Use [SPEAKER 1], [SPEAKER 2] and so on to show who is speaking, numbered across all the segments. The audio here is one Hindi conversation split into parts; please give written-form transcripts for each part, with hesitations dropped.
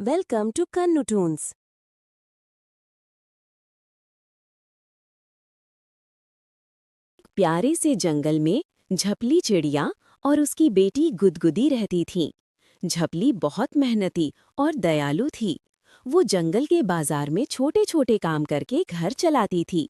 [SPEAKER 1] Welcome to Kannu Toons. प्यारे से जंगल में झपली चिड़िया और उसकी बेटी गुदगुदी रहती थीं। झपली बहुत मेहनती और दयालु थी। वो जंगल के बाजार में छोटे-छोटे काम करके घर चलाती थी।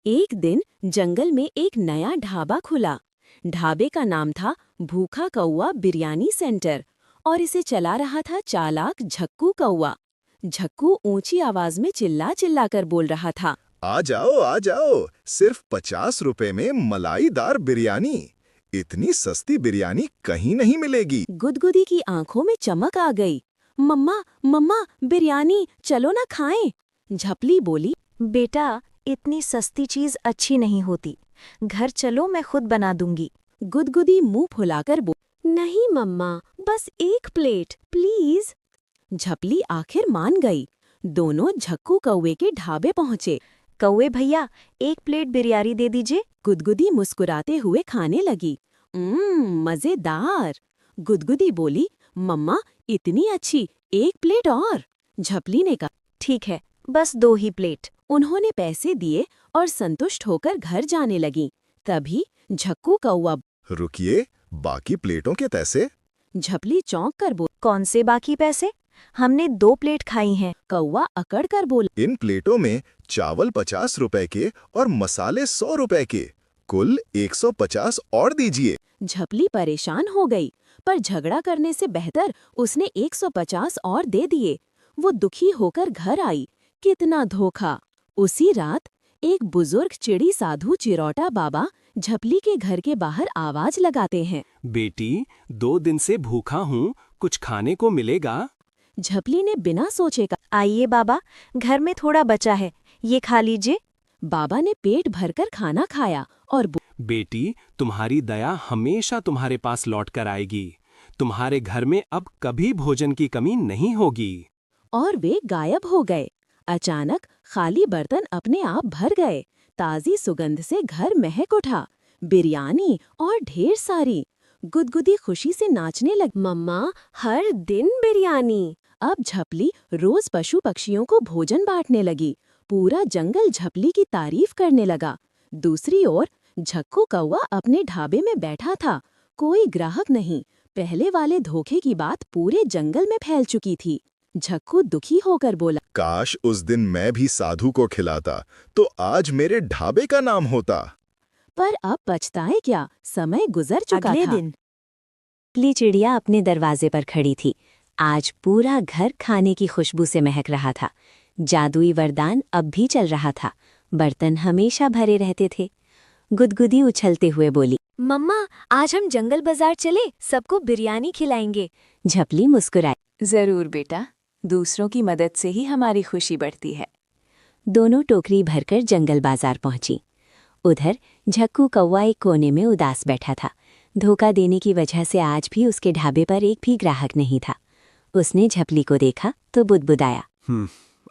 [SPEAKER 1] एक दिन जंगल में एक नया ढाबा खुला। ढाबे का नाम था भूखा कौवा बिरयानी सेंटर और इसे चला रहा था चालाक झक्कू कौवा। झक्कू ऊंची आवाज में चिल्ला कर बोल रहा था,
[SPEAKER 2] आ जाओ, सिर्फ 50 रुपए में मलाईदार बिरयानी। इतनी सस्ती बिरयानी कहीं नहीं मिलेगी।
[SPEAKER 1] गुदगुदी की आंखों में चमक आ गई। मम्मा, बिरयानी, चलो ना खाएं। झपली बोली,
[SPEAKER 3] बेटा, इतनी सस्ती चीज अच्छी नहीं होती। घर चलो, मैं खुद बना दूंगी।
[SPEAKER 1] गुदगुदी मुंह फुलाकर बोली, नहीं मम्मा, बस एक प्लेट प्लीज। झपली आखिर मान गई। दोनों झक्कू कौवे के ढाबे पहुंचे।
[SPEAKER 3] कौवे भैया, एक प्लेट बिरयानी दे दीजिए।
[SPEAKER 1] गुदगुदी मुस्कुराते हुए खाने लगी। मजेदार। गुदगुदी बोली, मम्मा इतनी अच्छी, एक प्लेट और। झपली ने कहा,
[SPEAKER 3] ठीक है, बस 2 ही प्लेट।
[SPEAKER 1] उन्होंने पैसे दिए और संतुष्ट होकर घर जाने लगी। तभी झक्कू कौवा,
[SPEAKER 2] रुकिए, बाकी प्लेटों के पैसे?
[SPEAKER 1] झपली चौंक कर बोली,
[SPEAKER 3] कौन से बाकी पैसे? हमने 2 प्लेट खाई हैं।
[SPEAKER 1] कौवा अकड़ कर बोला,
[SPEAKER 2] इन प्लेटों में चावल 50 रुपए के और मसाले 100 रुपए के, कुल 150 और दीजिए।
[SPEAKER 1] झपली परेशान हो गई, पर झगड़ा करने से बेहतर उसने 150 और दे दिए। वो दुखी होकर घर आई। कितना धोखा। उसी रात एक बुजुर्ग चिड़ी साधु चिरौटा बाबा झपली के घर के बाहर आवाज लगाते हैं,
[SPEAKER 4] बेटी, 2 दिन से भूखा हूँ, कुछ खाने को मिलेगा?
[SPEAKER 1] झपली ने बिना सोचे कहा,
[SPEAKER 3] आइए बाबा, घर में थोड़ा बचा है, ये खा लीजिए।
[SPEAKER 1] बाबा ने पेट भरकर खाना खाया और
[SPEAKER 4] बेटी, तुम्हारी दया हमेशा तुम्हारे पास लौट कर आएगी। तुम्हारे घर में अब कभी भोजन की कमी नहीं होगी।
[SPEAKER 1] और वे गायब हो गए। अचानक खाली बर्तन अपने आप भर गए। ताजी सुगंध से घर महक उठा। बिरयानी और ढेर सारी। गुदगुदी खुशी से नाचने लगी, मम्मा, हर दिन बिरयानी। अब झपली रोज पशु पक्षियों को भोजन बांटने लगी। पूरा जंगल झपली की तारीफ करने लगा। दूसरी ओर झक्कू कौवा अपने ढाबे में बैठा था। कोई ग्राहक नहीं। पहले वाले धोखे की बात पूरे जंगल में फैल चुकी थी। झक्कू दुखी होकर बोला,
[SPEAKER 2] काश उस दिन मैं भी साधु को खिलाता, तो आज मेरे ढाबे का नाम होता।
[SPEAKER 1] पर अब पछताए क्या, समय गुजर चुका
[SPEAKER 3] अगले
[SPEAKER 1] था।
[SPEAKER 3] दिन
[SPEAKER 1] झपली चिड़िया अपने दरवाजे पर खड़ी थी। आज पूरा घर खाने की खुशबू से महक रहा था। जादुई वरदान अब भी चल रहा था। बर्तन हमेशा भरे रहते थे। गुदगुदी उछलते हुए बोली,
[SPEAKER 3] मम्मा, आज हम जंगल बाजार चले, सबको बिरयानी खिलाएंगे।
[SPEAKER 1] झपली मुस्कुराई,
[SPEAKER 5] जरूर बेटा, दूसरों की मदद से ही हमारी खुशी बढ़ती है।
[SPEAKER 1] दोनों टोकरी भरकर जंगल बाजार पहुंची। उधर झक्कू कौवा एक कोने में उदास बैठा था। धोखा देने की वजह से आज भी उसके ढाबे पर एक भी ग्राहक नहीं था। उसने झपली को देखा तो बुदबुदाया,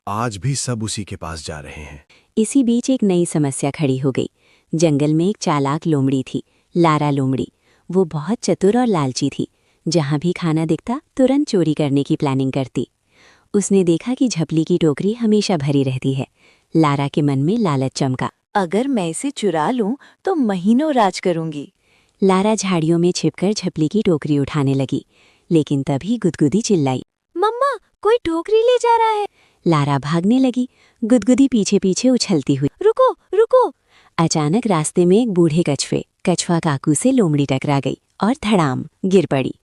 [SPEAKER 6] आज भी सब उसी के पास जा रहे हैं।
[SPEAKER 1] इसी बीच एक नई समस्या खड़ी हो गई। जंगल में एक चालाक लोमड़ी थी, लारा लोमड़ी। वो बहुत चतुर और लालची थी। जहां भी खाना दिखता तुरंत चोरी करने की प्लानिंग करती। उसने देखा कि झपली की टोकरी हमेशा भरी रहती है। लारा के मन में लालच चमका,
[SPEAKER 3] अगर मैं इसे चुरा लूं तो महीनों राज करूंगी।
[SPEAKER 1] लारा झाड़ियों में छिपकर झपली की टोकरी उठाने लगी। लेकिन तभी गुदगुदी चिल्लाई,
[SPEAKER 3] मम्मा, कोई टोकरी ले जा रहा है।
[SPEAKER 1] लारा भागने लगी। गुदगुदी पीछे पीछे उछलती हुई,
[SPEAKER 3] रुको रुको।
[SPEAKER 1] अचानक रास्ते में एक बूढ़े कछवा काकू से लोमड़ी टकरा गई और धड़ाम गिर पड़ी।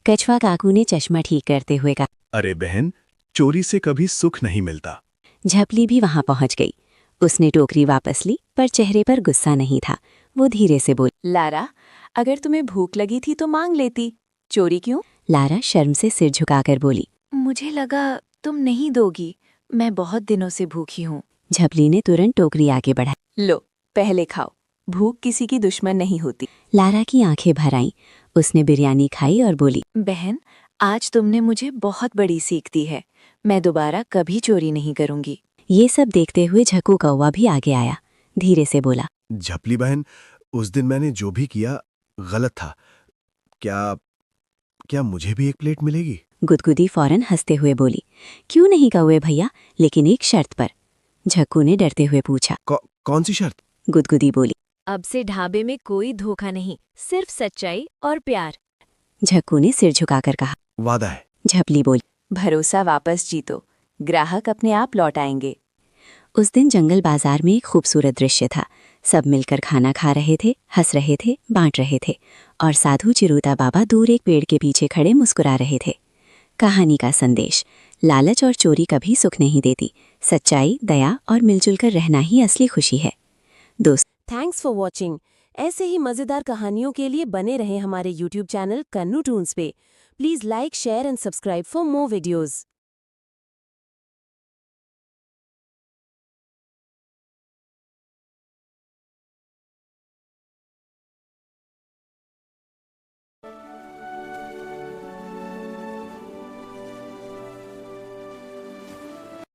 [SPEAKER 1] कछवा काकू ने चश्मा ठीक करते हुए कहा,
[SPEAKER 6] अरे बहन, चोरी से कभी सुख नहीं मिलता।
[SPEAKER 1] झपली भी वहां पहुंच गई। उसने टोकरी वापस ली, पर चेहरे पर गुस्सा नहीं था। वो धीरे से बोली,
[SPEAKER 5] लारा, अगर तुम्हें भूख लगी थी तो मांग लेती, चोरी क्यों?
[SPEAKER 1] लारा शर्म से सिर झुकाकर बोली,
[SPEAKER 3] मुझे लगा तुम नहीं दोगी, मैं बहुत दिनों से भूखी हूँ।
[SPEAKER 1] झपली ने तुरंत टोकरी आगे बढ़ाई।
[SPEAKER 5] लो, पहले खाओ, भूख किसी की दुश्मन नहीं होती।
[SPEAKER 1] लारा की आंखें भर आईं। उसने बिरयानी खाई और बोली,
[SPEAKER 3] बहन, आज तुमने मुझे बहुत बड़ी सीख दी है। मैं दोबारा कभी चोरी नहीं करूंगी।
[SPEAKER 1] ये सब देखते हुए झक्कू कौवा भी आगे आया। धीरे से बोला,
[SPEAKER 6] झपली बहन, उस दिन मैंने जो भी किया गलत था। क्या मुझे भी एक प्लेट मिलेगी?
[SPEAKER 3] गुदगुदी फौरन हंसते हुए बोली, क्यों नहीं कौवे भैया, लेकिन एक शर्त पर। झक्कू ने डरते हुए पूछा।
[SPEAKER 6] कौन सी शर्त?
[SPEAKER 3] गुदगुदी बोली।
[SPEAKER 1] अब से ढाबे में कोई धोखा नहीं, सिर्फ सच्चाई और प्यार।
[SPEAKER 3] झक्कू ने सिर झुकाकर कहा।
[SPEAKER 6] वादा है।
[SPEAKER 3] झपली बोली।
[SPEAKER 5] भरोसा वापस जीतो, ग्राहक अपने आप लौट आएंगे।
[SPEAKER 3] उस दिन जंगल बाजार में एक खूबसूरत दृश्य था। सब मिलकर खाना खा रहे थे, हंस रहे थे, बांट रहे थे, और साधु चिरूता बाबा दूर एक पेड़ के पीछे खड़े मुस्कुरा रहे थे। कहानी का संदेश: लालच और चोरी कभी सुख नहीं देती। सच्चाई, दया और मिलजुल कर रहना ही असली खुशी है। दोस्त,
[SPEAKER 1] थैंक्स फॉर वॉचिंग। ऐसे ही मज़ेदार कहानियों के लिए बने रहें हमारे YouTube चैनल कन्नू टून्स पे। Please like, share and subscribe for more videos.